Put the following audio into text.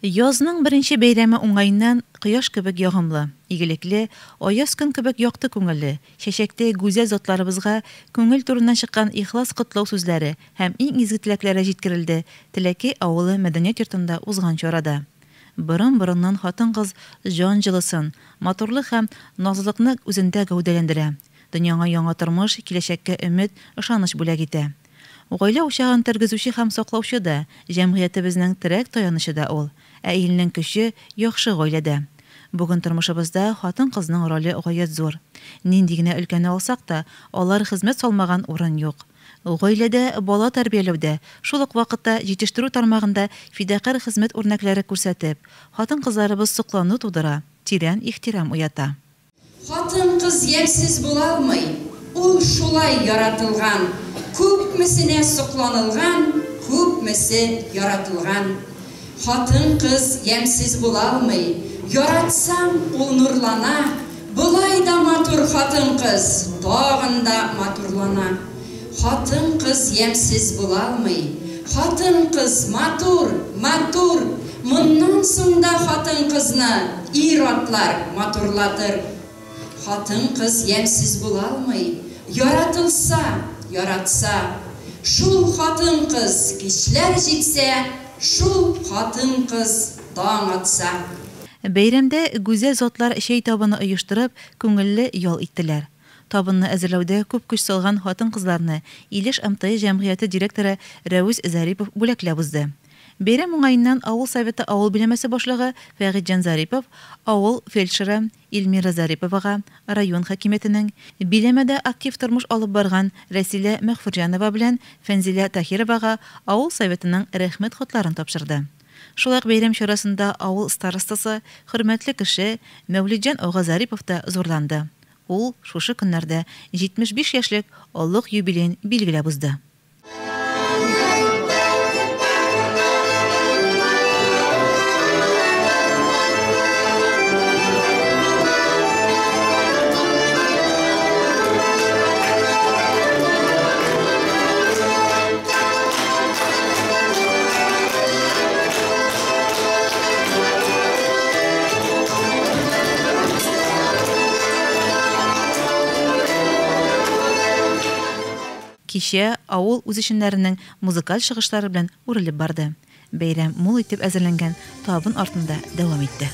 Язның беренче бәйрәме уңайыннан кояш кебек ягымлы, игелекле, аяз көн кебек якты күңелле, чәчәктә гүзәл затларыбызга күңел турыннан чыккан ихлас котлау сүзләре һәм иң изге теләкләре җиткерелде Телекәй авылы мәдәният йортында узган чарада. Борын-борыннан хатын-кыз җан җылысын, матурлык һәм назлылыкны үзендә гәүдәләндерә. Дөньяга яңа тормыш, киләчәккә өмет, ышаныч бүләк итә. Гаилә учагын тергезүче һәм саклаучы да, җәмгыятебезнең терәк таянышы да ул, ә илнең көче яхшы гаиләдә. Бүген тормышыбызда хатын-кызның роле гаять зур. Нинди генә өлкәне алсак та, алар хезмәт салмаган урын юк. Гаиләдә бала тәрбияләүдә, шул ук вакытта җитештерү тармагында фидакарь хезмәт үрнәкләре күрсәтеп, хатын-кызларыбыз соклану тудыра, тирән ихтирам уята. Хатын-кыз ямьсез була алмый, ул шулай яратылган. Күпмесенә сокланылган, күпмесе яратылган. Хатын-кыз ямьсез була алмый, яратсаң ул нурлана. Булай да матур хатын-кыз, тагын да матурлана. Хатын-кыз ямьсез була алмый, хатын-кыз матур, матур. Моннан соң да хатын-кызны ир-атлар матурлатыр. Хатын-кыз ямьсез була алмый, яратылса, яратса, шул хатын-кыз кичләр җитсә, шул хатын-кыз таң атса. Бәйрәмдә гүзәл затлар чәй табыны оештырып, күңелле ял иттеләр. Табынны әзерләүдә күп көч салган хатын-кызларны Илеш МТ җәмгыяте директоры Рәвис Зарипов бүләкләп узды. Бәйрәм уңаеннан авыл советы авыл биләмәсе башлыгы Фәритҗан Зарипов, авыл фельдшеры Илмира Зариповага, район хакимиятенең биләмәдә актив тормыш алып барган Рәсилә Мәгъфүрҗанова белән Фәнзилә Таһировага авыл советының рәхмәт хатларын тапшырды. Шулай бәйрәм чарасында авыл старостасы, хөрмәтле кеше Мәүлиджан ага Зарипов та зурланды. Ул шушы көннәрдә 75 яшьлек олуг юбилейн билгеләп узды. Кичә авыл үзешеннәренең музыкаль чыгышлары белән үрелеп барды. Бәйрәм мул итеп әзерләнгән табын артында дәвам итте.